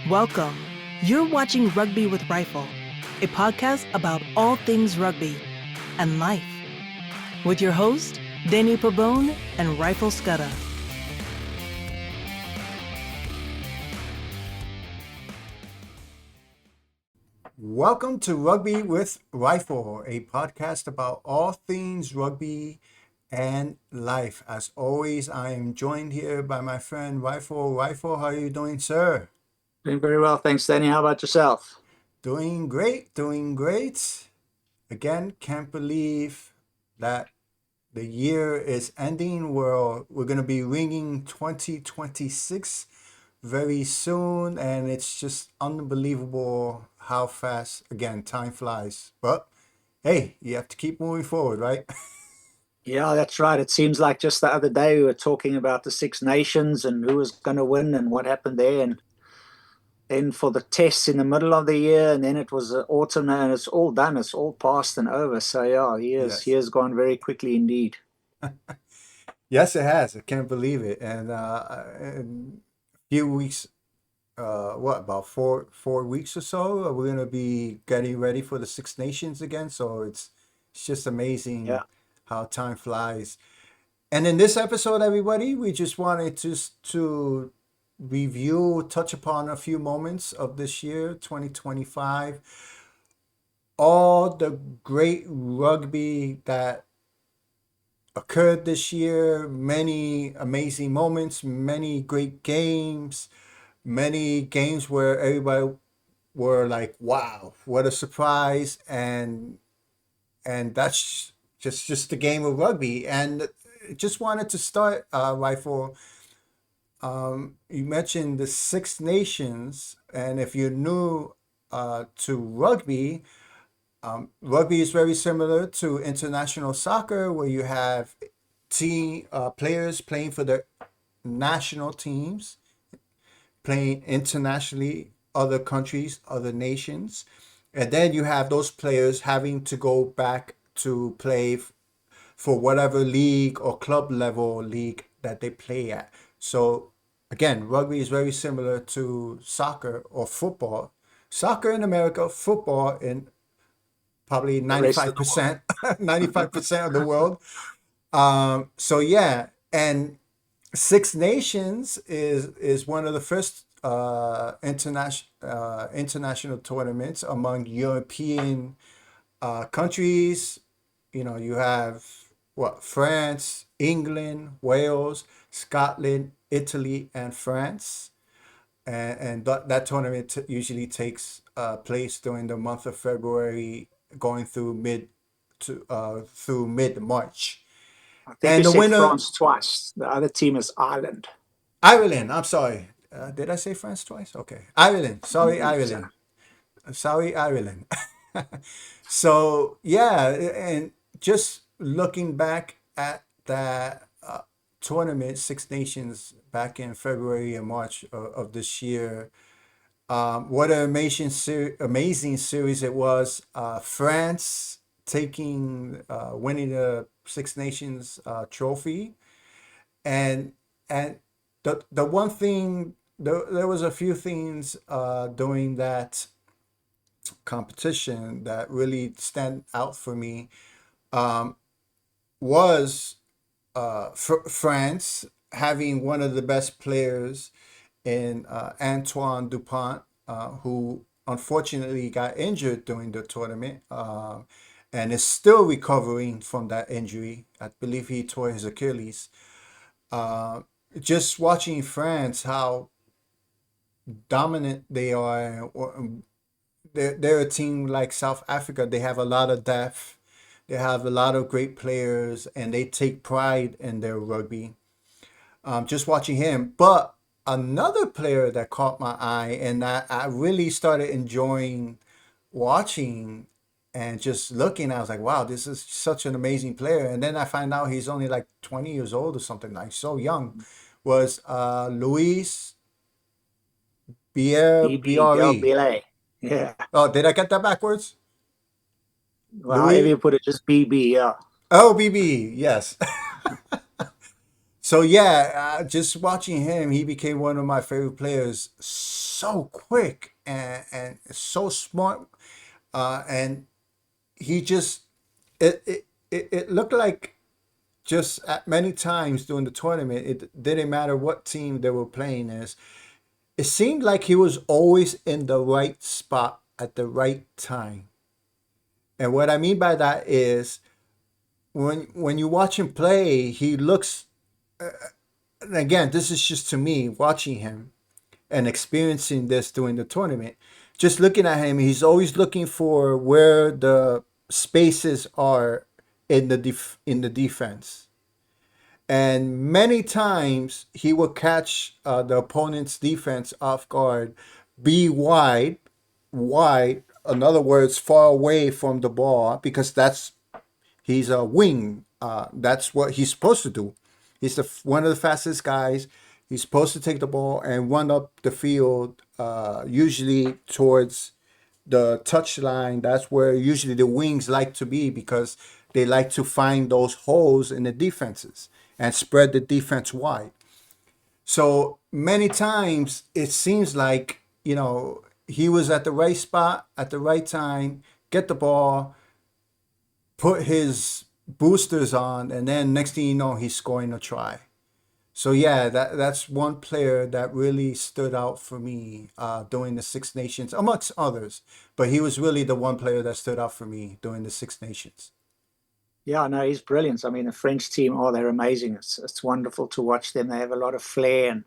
Welcome. You're watching Rugby with Rifle, a podcast about all things rugby and life, with your host, Danny Pabone and Rifle Scudder. Welcome to Rugby with Rifle, a podcast about all things rugby and life. As always, I am joined here by my friend Rifle. Rifle, how are you doing, sir? Doing very well, thanks, Danny. How about yourself? Doing great, doing great. Again, can't believe that the year is ending. We're gonna be ringing 2026 very soon, and it's just unbelievable how fast, again, time flies. But hey, you have to keep moving forward, right? Yeah, that's right. It seems like just the other day we were talking about the Six Nations and who was going to win and what happened there. And then for the tests in the middle of the year, and then it was autumn, and it's all done. It's all past and over. So yeah, he Yes. has gone very quickly indeed. Yes, it has. I can't believe it. And in a few weeks, what about four weeks or so, we're gonna be getting ready for the Six Nations again. So it's just amazing Yeah, how time flies. And in this episode, everybody, we just wanted to review, touch upon a few moments of this year, 2025, all the great rugby that occurred this year, many amazing moments, many great games, many games where everybody were like, "Wow, what a surprise!" and that's just the game of rugby. And just wanted to start, Rifle. You mentioned the Six Nations, and if you're new to rugby, rugby is very similar to international soccer, where you have team players playing for their national teams, playing internationally, other countries, other nations, and then you have those players having to go back to play for whatever league or club level league that they play at. So again, rugby is very similar to soccer or football. Soccer in America, football in probably the rest of the 95%, 95% of the world. So yeah, and Six Nations is one of the first international tournaments among European countries. You know, you have what, France, England, Wales, Scotland, Italy, and France. And that tournament usually takes place during the month of February, going through mid March. I think you And the said winner, France twice. The other team is Ireland. Ireland. I'm sorry. Did I say France twice? Okay, Ireland. I Sorry, believe so. Ireland. Sorry, Ireland. So yeah, and just looking back at that tournament, Six Nations, back in February and March of this year. What an amazing series it was. France winning the Six Nations trophy, and and the one thing, there was a few things during that competition that really stand out for me. Was France having one of the best players in Antoine Dupont, who unfortunately got injured during the tournament, and is still recovering from that injury. I believe he tore his Achilles. Uh, just watching France, how dominant they are. They're a team like South Africa. They have a lot of depth. They have a lot of great players, and they take pride in their rugby. Just watching him. But another player that caught my eye and that I really started enjoying watching and just looking, I was like, wow, this is such an amazing player. And then I find out he's only like 20 years old or something, like so young, was Luis BB, yeah, Bre. Belay. Yeah. Oh, did I get that backwards? Well, however Louis. you put it, just BB, yeah. Oh, BB, yes. So yeah, just watching him, he became one of my favorite players so quick and so smart. And he just it looked like just at many times during the tournament, it didn't matter what team they were playing as. It seemed like he was always in the right spot at the right time. And what I mean by that is when you watch him play, he looks. And again, this is just to me watching him and experiencing this during the tournament. Just looking at him, he's always looking for where the spaces are in the defense. And many times he will catch the opponent's defense off guard, be wide. In other words, far away from the ball because he's a wing. That's what he's supposed to do. He's one of the fastest guys. He's supposed to take the ball and run up the field, usually towards the touchline. That's where usually the wings like to be because they like to find those holes in the defenses and spread the defense wide. So many times it seems like, he was at the right spot at the right time, get the ball, put his boosters on, and then next thing you know, he's scoring a try. So yeah, that's one player that really stood out for me during the Six Nations, amongst others. But he was really the one player that stood out for me during the Six Nations. Yeah, no, he's brilliant. I mean, the French team, they're amazing. It's wonderful to watch them. They have a lot of flair and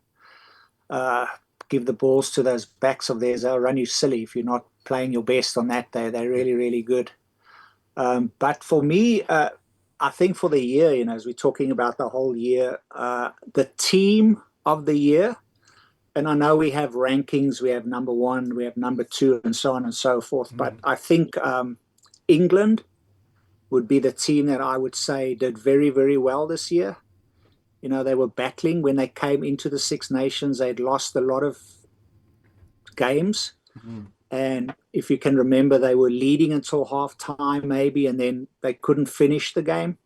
uh, give the balls to those backs of theirs. They'll run you silly if you're not playing your best on that day. They're really, really good. But for me, I think for the year, as we're talking about the whole year, the team of the year, and I know we have rankings, we have number one, we have number two, and so on and so forth. But I think England would be the team that I would say did very, very well this year. They were battling when they came into the Six Nations. They'd lost a lot of games. Mm-hmm. And if you can remember, they were leading until half time, maybe, and then they couldn't finish the game.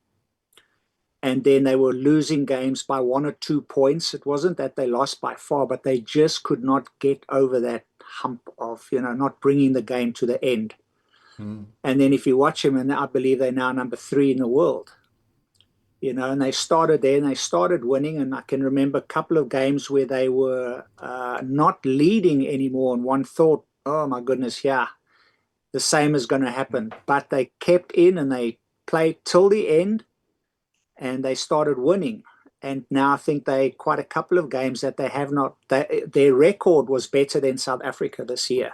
And then they were losing games by 1 or 2 points. It wasn't that they lost by far, but they just could not get over that hump of, not bringing the game to the end. Mm. And then if you watch them, and I believe they're now number 3 in the world, and they started there and they started winning. And I can remember a couple of games where they were not leading anymore. And one thought, oh my goodness, yeah, the same is going to happen. But they kept in and they played till the end and they started winning. And now I think quite a couple of games that they have not, their record was better than South Africa this year.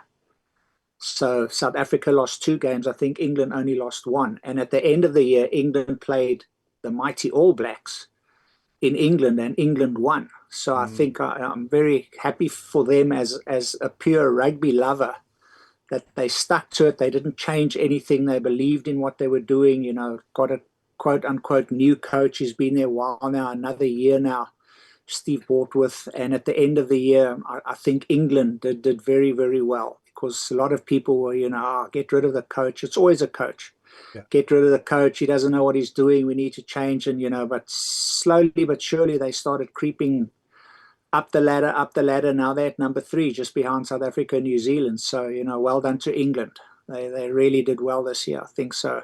So South Africa lost 2 games. I think England only lost 1. And at the end of the year, England played the mighty All Blacks in England and England won. So I think I'm very happy for them as a pure rugby lover that they stuck to it. They didn't change anything. They believed in what they were doing, got a quote unquote new coach. He's been there a while now, another year now, Steve Bortworth. And at the end of the year, I think England did very, very well because a lot of people were, get rid of the coach. It's always a coach. Yeah. Get rid of the coach. He doesn't know what he's doing. We need to change. And, but slowly but surely they started creeping up the ladder. Now they're at number 3, just behind South Africa and New Zealand. So, well done to England. They really did well this year. I think so.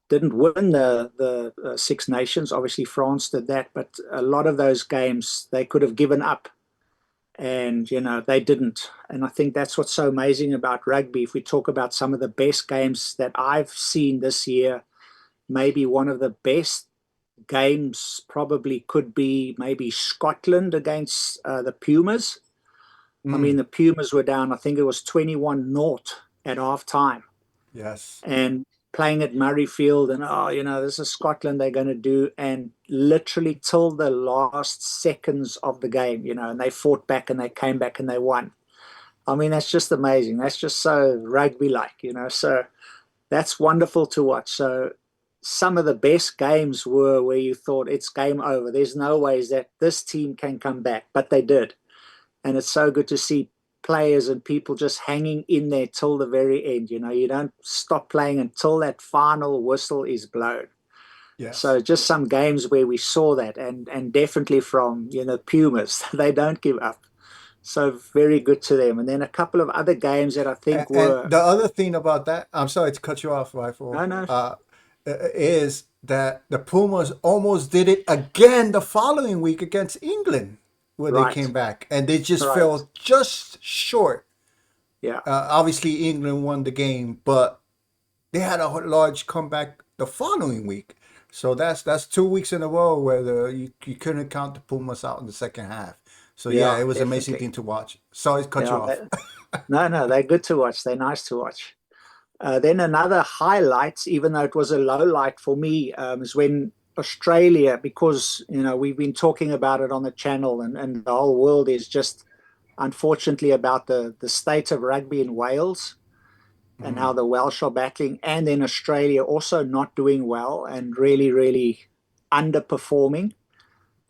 Didn't win the Six Nations. Obviously, France did that. But a lot of those games, they could have given up. And, they didn't. And I think that's what's so amazing about rugby. If we talk about some of the best games that I've seen this year, maybe one of the best games probably could be maybe Scotland against the Pumas. I mean, the Pumas were down, I think it was 21-0 at half time. Yes. And playing at Murrayfield and, this is Scotland they're going to do. And literally till the last seconds of the game, and they fought back and they came back and they won. I mean, that's just amazing. That's just so rugby-like, So that's wonderful to watch. So some of the best games were where you thought it's game over. There's no ways that this team can come back, but they did. And it's so good to see players and people just hanging in there till the very end. You don't stop playing until that final whistle is blown. Yes. So just some games where we saw that and definitely from, Pumas, they don't give up. So very good to them. And then a couple of other games that I think And were the other thing about that, I'm sorry to cut you off, Rifle, no, no, is that the Pumas almost did it again the following week against England, where they right, came back and they just right, fell just short. yeah, Obviously, England won the game, but they had a large comeback the following week. So that's 2 weeks in a row where you couldn't count the Pumas out in the second half. So yeah, yeah, it was an amazing definitely, thing to watch. Sorry to cut you yeah. off. No, no, they're good to watch. They're nice to watch. Then another highlight, even though it was a low light for me, is when Australia, because we've been talking about it on the channel, and the whole world is just unfortunately about the state of rugby in Wales and how Mhm. the Welsh are battling, and then Australia also not doing well and really, really underperforming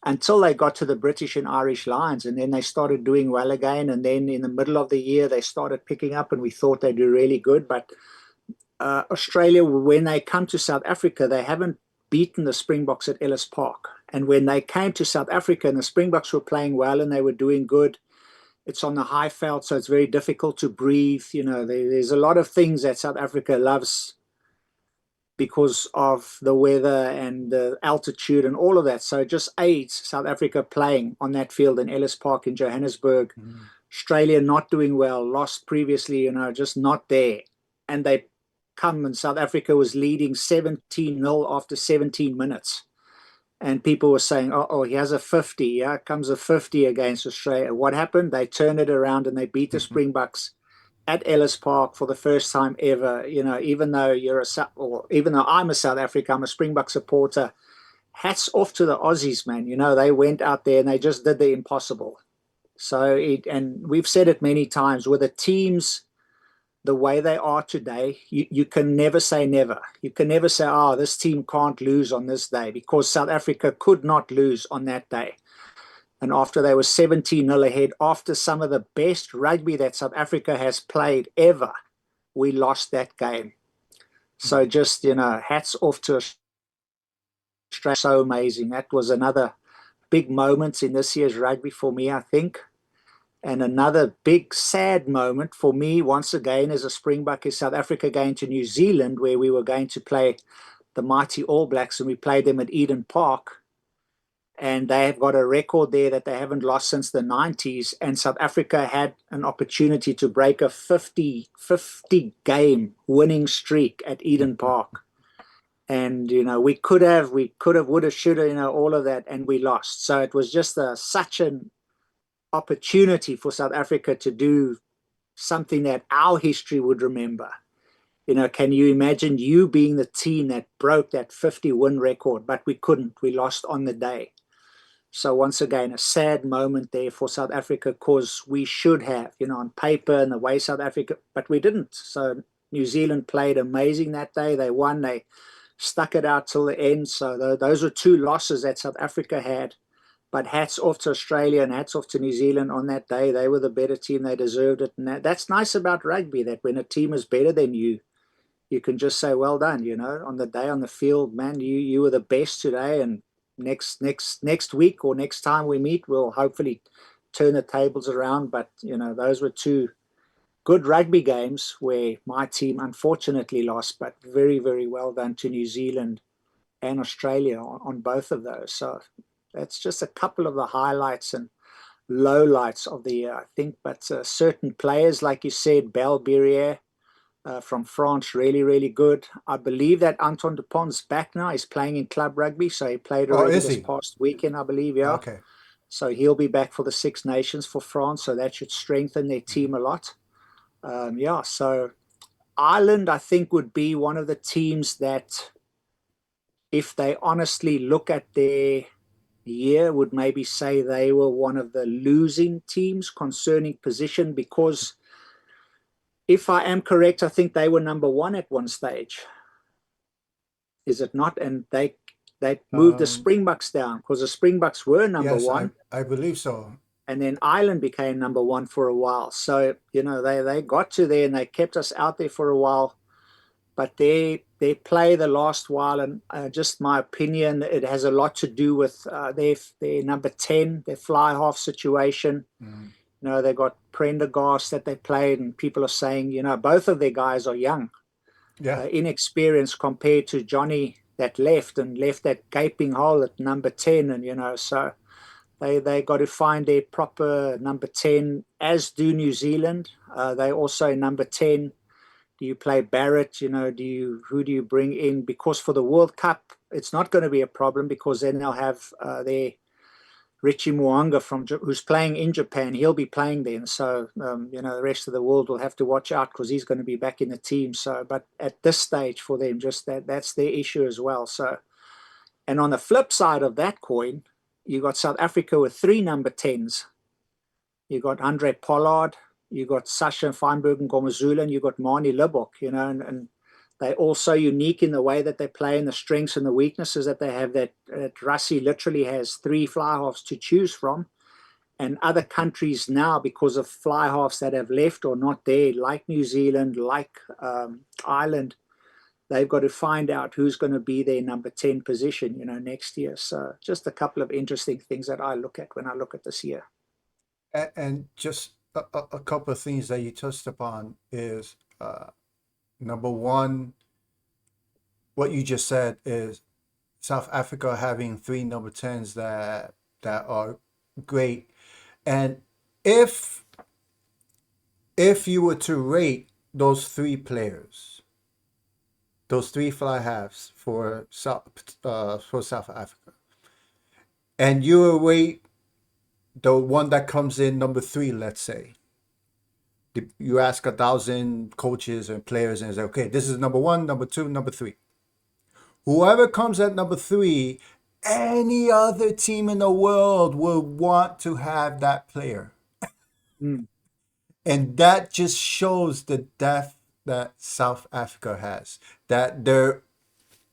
until they got to the British and Irish Lions, and then they started doing well again. And then in the middle of the year, they started picking up, and we thought they'd do really good. But Australia, when they come to South Africa, they haven't beaten the Springboks at Ellis Park. And when they came to South Africa and the Springboks were playing well and they were doing good, it's on the high veld, so it's very difficult to breathe. There's a lot of things that South Africa loves because of the weather and the altitude and all of that. So it just aids South Africa playing on that field in Ellis Park in Johannesburg. Mhm. Australia not doing well, lost previously, just not there. And they come and South Africa was leading 17-0 after 17 minutes. And people were saying, oh, he has a 50. Yeah, comes a 50 against Australia. What happened? They turned it around and they beat the Springboks at Ellis Park for the first time ever. Even though even though I'm a South African, I'm a Springbok supporter. Hats off to the Aussies, man. They went out there and they just did the impossible. And we've said it many times with the teams the way they are today, you can never say never. You can never say, oh, this team can't lose on this day, because South Africa could not lose on that day. And after they were 17-0 ahead, after some of the best rugby that South Africa has played ever, we lost that game. So just, hats off to Australia. So amazing. That was another big moment in this year's rugby for me, I think. And another big sad moment for me, once again, as a Springbok, is South Africa going to New Zealand, where we were going to play the mighty All Blacks, and we played them at Eden Park. And they have got a record there that they haven't lost since the 90s. And South Africa had an opportunity to break a 50 game winning streak at Eden Park. And, we could have, would have, should have, all of that, and we lost. So it was just such an opportunity for South Africa to do something that our history would remember. Can you imagine you being the team that broke that 50 win record? But we couldn't. We lost on the day. So once again, a sad moment there for South Africa, because we should have, on paper and the way South Africa, but we didn't. So New Zealand played amazing that day. They won. They stuck it out till the end. So those were two losses that South Africa had. But hats off to Australia and hats off to New Zealand on that day. They were the better team. They deserved it. And that's nice about rugby, that when a team is better than you can just say, well done, on the day on the field, man, you were the best today. And next week or next time we meet, we'll hopefully turn the tables around. But, those were two good rugby games where my team unfortunately lost, but very, very well done to New Zealand and Australia on both of those. So that's just a couple of the highlights and lowlights of the year, I think. But certain players, like you said, Bell Birrier from France, really, really good. I believe that Anton Dupont's back now. He's playing in club rugby. So he played Oh, already is this he? past weekend, I believe. Yeah. Okay. So he'll be back for the Six Nations for France. So that should strengthen their team a lot. Yeah. So Ireland, I think, would be one of the teams that, if they honestly look at their year, would maybe say they were one of the losing teams concerning position, because if I am correct, I think they were number one at one stage. Is it not? And they moved the Um, Springboks down, because the Springboks were number yes, I one, I believe so. and then Ireland became number one for a while. So they got to there and they kept us out there for a while. But they play the last while, and just my opinion, it has a lot to do with their number 10, their fly half situation. Mm. They got Prendergast that they played, and people are saying, both of their guys are young, Yeah. inexperienced compared to Johnny that left that gaping hole at number 10. And, so they got to find their proper number 10, as do New Zealand. They also number 10. Do you play Barrett? Who do you bring in? Because for the World Cup, it's not going to be a problem, because then they'll have their Richie Mwanga who's playing in Japan. He'll be playing then. So, the rest of the world will have to watch out, because he's going to be back in the team. So, but at this stage for them, just that's their issue as well. So, and on the flip side of that coin, you got South Africa with 3 number 10s. You got Andre Pollard, you got Sasha Feinberg and Ngomazula, and you got Mani Libok, and they're also unique in the way that they play, and the strengths and the weaknesses that they have, that Rassie literally has 3 fly halves to choose from. And other countries now, because of fly halves that have left or not there, like New Zealand, like Ireland, they've got to find out who's going to be their number 10 position, next year. So just a couple of interesting things that I look at when I look at this year. And just a couple of things that you touched upon is number one, what you just said is South Africa having 3 number 10s that are great. And if you were to rate those 3 players, those 3 fly halves for South Africa, and you rate the one that comes in number 3, let's say, you ask 1,000 coaches and players and say, okay, this is number 1, number 2, number 3. Whoever comes at number 3, any other team in the world will want to have that player. Mm. And that just shows the depth that South Africa has. That their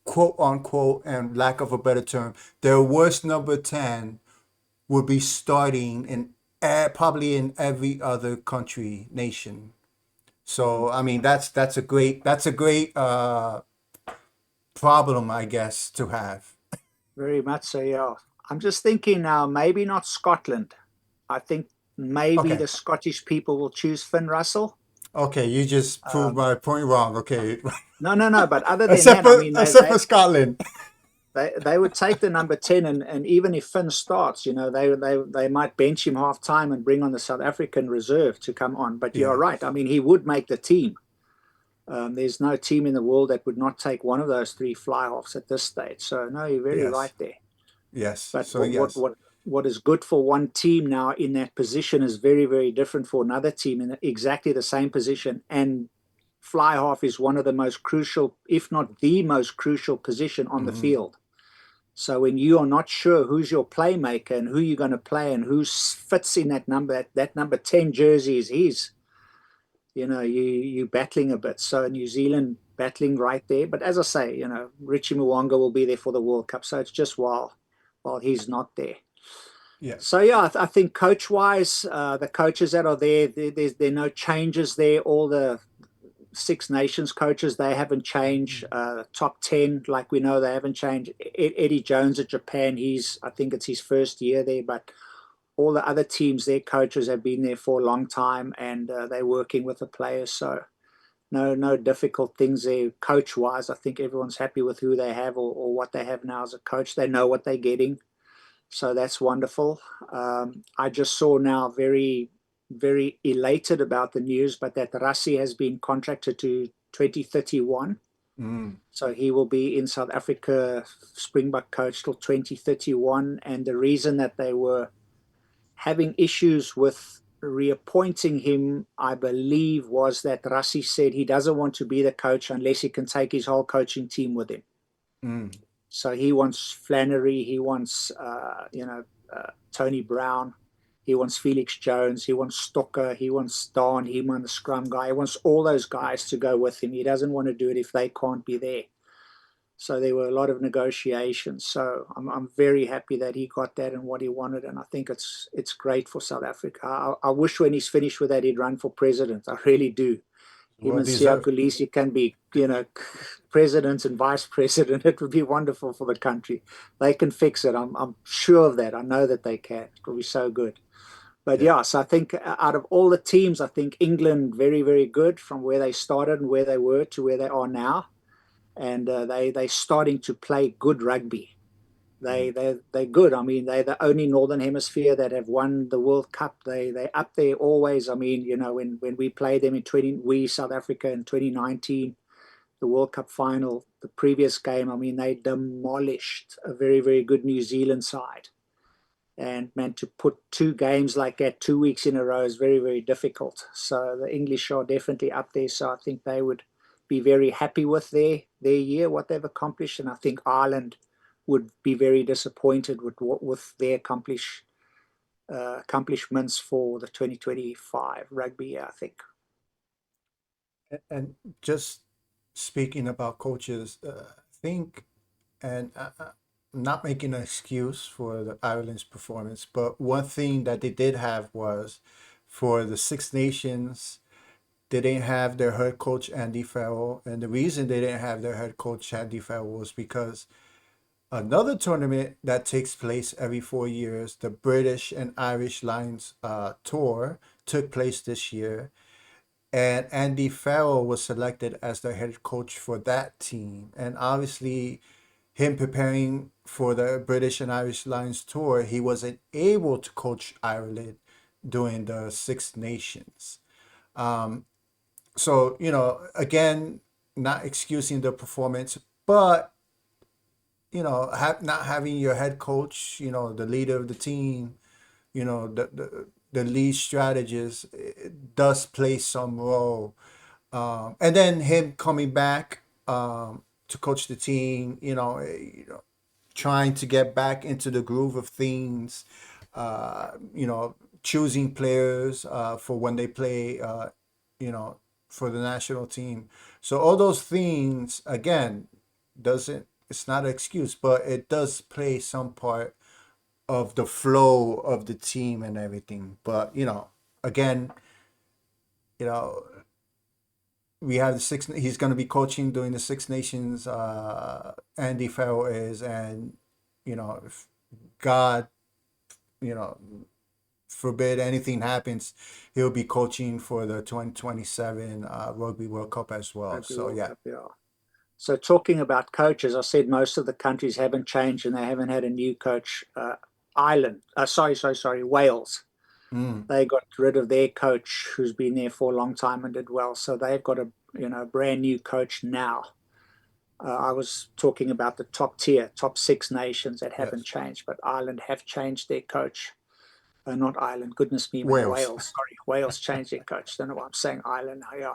quote unquote, and lack of a better term, their worst number 10 will be starting in probably in every other country, nation. So I mean that's a great problem, I guess, to have. Very much so, yeah. I'm just thinking now, maybe not Scotland. I think maybe Okay. the Scottish people will choose Finn Russell. Okay, you just proved my point wrong. Okay. No. But other than except that, I for mean, except for Scotland. they would take the number 10, and even if Finn starts, they might bench him half time and bring on the South African reserve to come on. But you're Yeah. right. I mean, he would make the team. There's no team in the world that would not take one of those 3 fly halves at this stage. So no, you're very Yes. right there. Yes. But So yes. what is good for one team now in that position is very, very different for another team in exactly the same position. And fly half is one of the most crucial, if not the most crucial position on the Hmm. field. So when you are not sure who's your playmaker and who you're going to play and who fits in that number 10 jersey is his, you battling a bit. So New Zealand battling right there. But as I say, Richie Mwanga will be there for the World Cup. So it's just while he's not there. Yes. So yeah, I think coach-wise, the coaches that are there are no changes there. All the Six Nations coaches, they haven't changed. Top 10, like we know, they haven't changed. Eddie Jones at Japan, I think it's his first year there, but all the other teams, their coaches have been there for a long time, and they're working with the players. So no difficult things there coach-wise. I think everyone's happy with who they have or what they have now as a coach. They know what they're getting. So that's wonderful. I just saw now very, very elated about the news, but that Rassie has been contracted to 2031. Mm. So he will be in South Africa Springbok coach till 2031. And the reason that they were having issues with reappointing him, I believe, was that Rassie said he doesn't want to be the coach unless he can take his whole coaching team with him. Mm. So he wants Flannery, he wants, Tony Brown, he wants Felix Jones, he wants Stocker, he wants Don, he wants the scrum guy. He wants all those guys to go with him. He doesn't want to do it if they can't be there. So there were a lot of negotiations. So I'm very happy that he got that and what he wanted, and I think it's great for South Africa. I wish when he's finished with that he'd run for president. I really do. Him Well and Siya deserved. Kolisi can be, president and vice president. It would be wonderful for the country. They can fix it. I'm sure of that. I know that they can. It will be so good. But Yeah. yeah, so I think out of all the teams, I think England very, very good from where they started and where they were to where they are now, and they're starting to play good rugby. Mm. They're good. I mean, they're the only Northern Hemisphere that have won the World Cup. They up there always. I mean, when we played them in 20, we South Africa in 2019, the World Cup final, the previous game. I mean, they demolished a very, very good New Zealand side. And man, to put two games like that 2 weeks in a row is very, very difficult. So the English are definitely up there. So I think they would be very happy with their year, what they've accomplished, and I think Ireland would be very disappointed with their accomplishments for the 2025 rugby year, I think. And just speaking about coaches, I think, and I'm not making an excuse for the Ireland's performance, but one thing that they did have was for the Six Nations, they didn't have their head coach Andy Farrell, and the reason they didn't have their head coach Andy Farrell was because another tournament that takes place every 4 years, the British and Irish Lions tour, took place this year, and Andy Farrell was selected as the head coach for that team. And obviously, him preparing for the British and Irish Lions tour, he wasn't able to coach Ireland during the Six Nations. Um, so, again, not excusing the performance, but not having your head coach, the leader of the team, the lead strategist, it does play some role. And then him coming back to coach the team, trying to get back into the groove of things, choosing players for when they play, you know, for the national team. So all those things, again, doesn't it's not an excuse, but it does play some part of the flow of the team and everything. But again, you know, we have the six. He's going to be coaching during the Six Nations. Andy Farrell is, and if God, you know, forbid anything happens, he'll be coaching for the 2027 Rugby World Cup as well. Rugby So World yeah. Cup, yeah. So talking about coaches, I said most of the countries haven't changed and they haven't had a new coach. Ireland, sorry, Wales. Mm, They got rid of their coach who's been there for a long time and did well. So they've got a brand new coach now. I was talking about the top tier, top six nations that haven't yes. changed, but Ireland have changed their coach. Not Ireland, goodness me, man, Wales. Wales. Sorry, Wales changed their coach. Don't know why I'm saying Ireland. Yeah,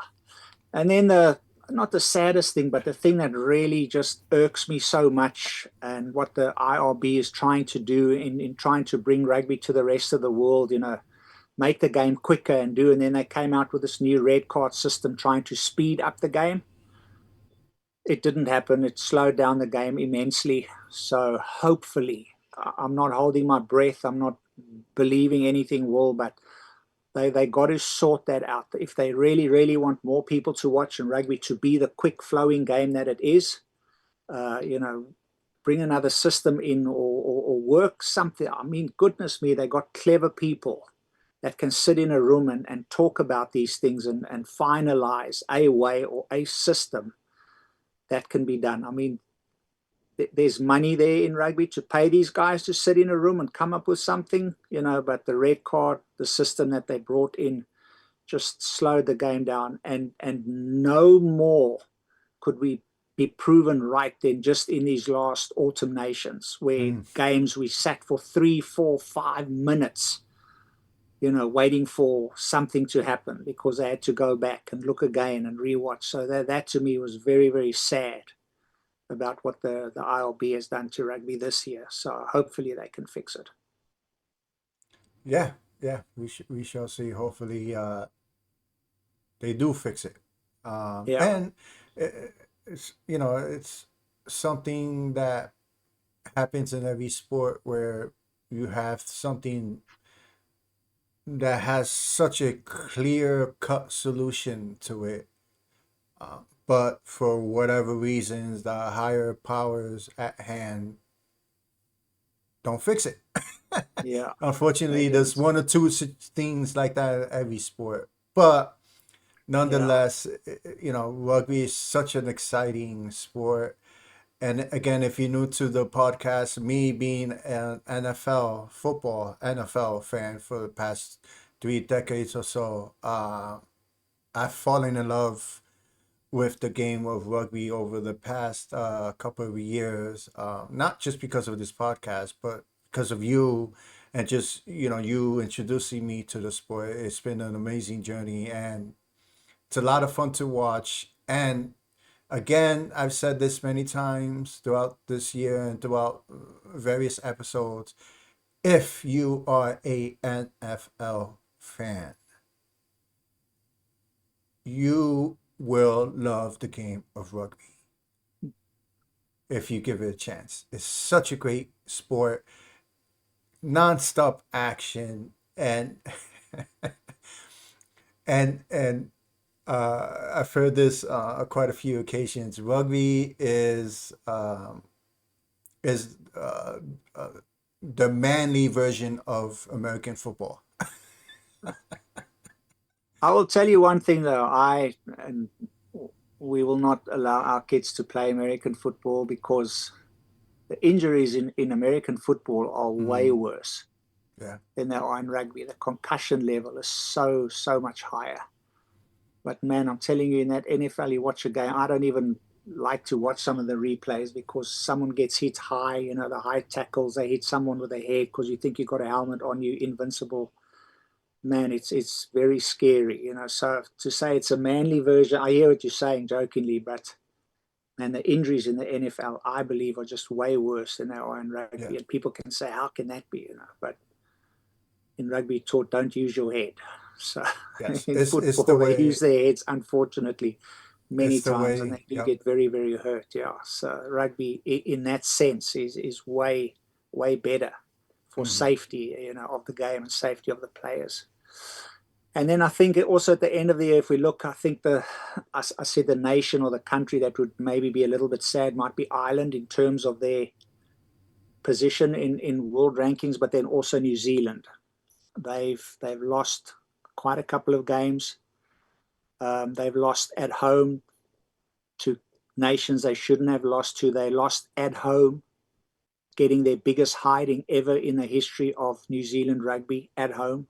and then the not the saddest thing, but the thing that really just irks me so much, and what the IRB is trying to do in trying to bring rugby to the rest of the world, make the game quicker and then they came out with this new red card system trying to speed up the game. It didn't happen. It slowed down the game immensely. So hopefully, I'm not holding my breath. I'm not believing anything will, but they got to sort that out. If they really, really want more people to watch and rugby to be the quick flowing game that it is, uh, you know, bring another system in or work something. I mean, goodness me, they got clever people that can sit in a room and talk about these things and finalize a way or a system that can be done. I mean, there's money there in rugby to pay these guys to sit in a room and come up with something, but the red card, the system that they brought in just slowed the game down, and no more could we be proven right than just in these last autumn nations where Mm. games we sat for 3, 4, 5 minutes waiting for something to happen because they had to go back and look again and rewatch. So that to me was very, very sad about what the ILB has done to rugby this year. So hopefully they can fix it. Yeah, yeah. We shall see. Hopefully, they do fix it. Yeah, And it's something that happens in every sport where you have something that has such a clear cut solution to it. But for whatever reasons, the higher powers at hand don't fix it. Yeah, Unfortunately, it there's is. one or two things like that in every sport. But Yeah. nonetheless, rugby is such an exciting sport. And again, if you're new to the podcast, me being an NFL fan for the past 3 decades or so, I've fallen in love with the game of rugby over the past couple of years. Not just because of this podcast, but because of you and just, you introducing me to the sport. It's been an amazing journey, and it's a lot of fun to watch. And again, I've said this many times throughout this year and throughout various episodes. If you are a NFL fan, you will love the game of rugby if you give it a chance. It's such a great sport, non-stop action, and and I've heard this quite a few occasions. Rugby is uh, the manly version of American football. I will tell you one thing though. And we will not allow our kids to play American football because the injuries in American football are way Mm, worse yeah, than they are in rugby. The concussion level is so much higher. But man, I'm telling you, in that NFL, you watch a game. I don't even like to watch some of the replays because someone gets hit high. The high tackles. They hit someone with a head because you think you got a helmet on you, invincible. Man, it's very scary. So to say it's a manly version, I hear what you're saying jokingly, but and the injuries in the NFL, I believe, are just way worse than they are in yeah, rugby. And people can say, how can that be? But in rugby, taught don't use your head. So yes. in It's the football, they use way. their heads, unfortunately, many It's the times, and way. they do Yep. get very, very hurt. Yeah. So rugby, in that sense, is way better for Hmm. safety, of the game and safety of the players. And then I think also at the end of the year, if we look, I think I said the nation or the country that would maybe be a little bit sad might be Ireland in terms of their position in world rankings, but then also New Zealand. They've lost quite a couple of games. They've lost at home to nations they shouldn't have lost to. They lost at home, getting their biggest hiding ever in the history of New Zealand rugby at home.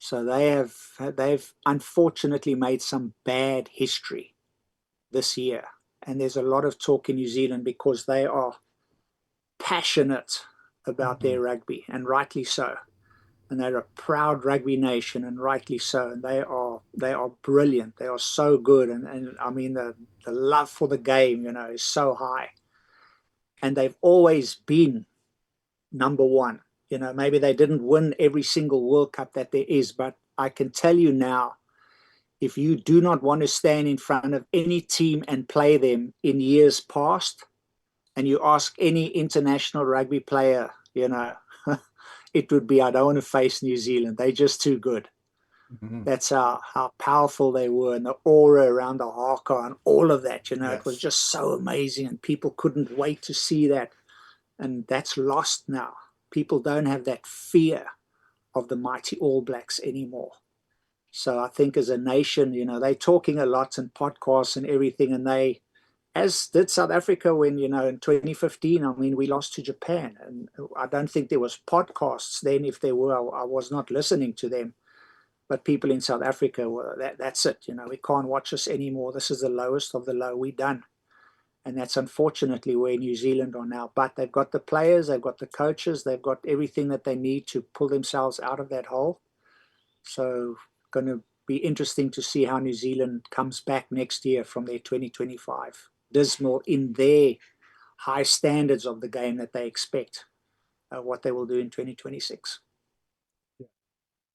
So they've unfortunately made some bad history this year. And there's a lot of talk in New Zealand because they are passionate about Hmm. their rugby, and rightly so. And they're a proud rugby nation, and rightly so. And they are brilliant. They are so good, and I mean the love for the game, is so high. And they've always been number one. Maybe they didn't win every single World Cup that there is, but I can tell you now, if you do not want to stand in front of any team and play them in years past, and you ask any international rugby player, it would be, I don't want to face New Zealand. They're just too good. Hmm. That's how powerful they were, and the aura around the haka and all of that. It was Yes. just so amazing, and people couldn't wait to see that. And that's lost now. People don't have that fear of the mighty All Blacks anymore. So I think as a nation, they're talking a lot in podcasts and everything, and they, as did South Africa when, in 2015, I mean, we lost to Japan. And I don't think there was podcasts then. If there were, I was not listening to them. But people in South Africa were, that's it. We can't watch this anymore. This is the lowest of the low. We're done. And that's unfortunately where New Zealand are now. But they've got the players, they've got the coaches, they've got everything that they need to pull themselves out of that hole. So, going to be interesting to see how New Zealand comes back next year from their 2025 dismal in their high standards of the game that they expect, what they will do in 2026.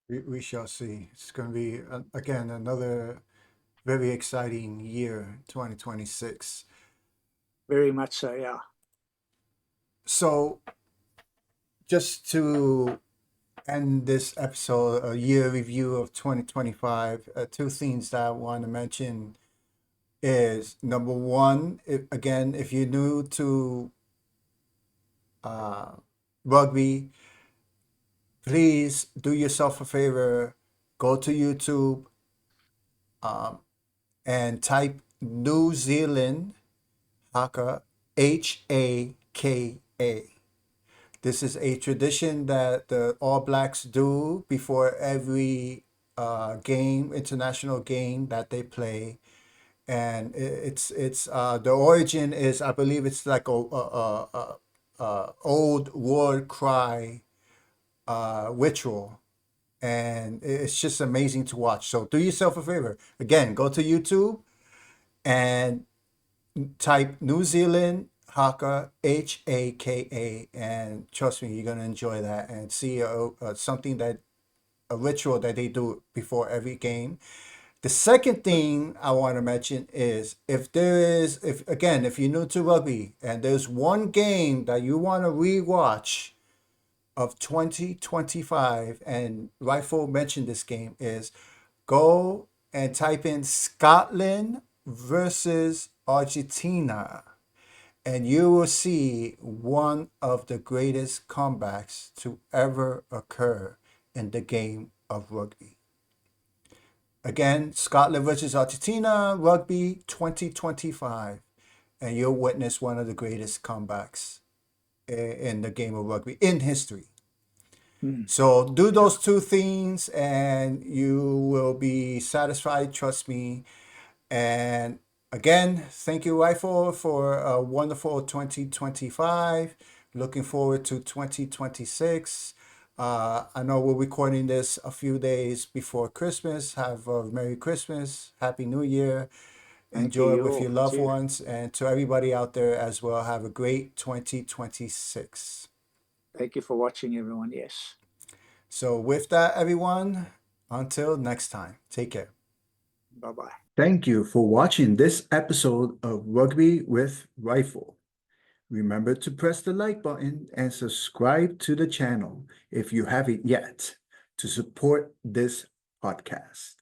We shall see. It's going to be again another very exciting year, 2026. Very much so, yeah. So just to end this episode, a year review of 2025, two things that I want to mention is number one, again, if you're new to uh, rugby, please do yourself a favor, go to YouTube, and type New Zealand Haka, Haka. This is a tradition that the All Blacks do before every game, international game that they play, and it's the origin is, I believe it's like a old war cry ritual, and it's just amazing to watch. So do yourself a favor. Again, go to YouTube and type New Zealand Haka, Haka, and trust me, you're gonna enjoy that and see something that a ritual that they do before every game. The second thing I want to mention is if you're new to rugby and there's one game that you want to rewatch of 2025, and Rifle mentioned this game, is go and type in Scotland versus Argentina, and you will see one of the greatest comebacks to ever occur in the game of rugby. Again, Scotland versus Argentina, rugby 2025, and you'll witness one of the greatest comebacks in the game of rugby in history. So do those two things and you will be satisfied, trust me. And again, thank you, Rifle, for a wonderful 2025. Looking forward to 2026. I know we're recording this a few days before Christmas. Have a Merry Christmas, Happy New Year. Thank Enjoy you with all. your loved ones. And to everybody out there as well, have a great 2026. Thank you for watching, everyone. Yes. So with that, everyone, until next time, take care. Bye-bye. Thank you for watching this episode of Rugby with Rifle. Remember to press the like button and subscribe to the channel if you haven't yet to support this podcast.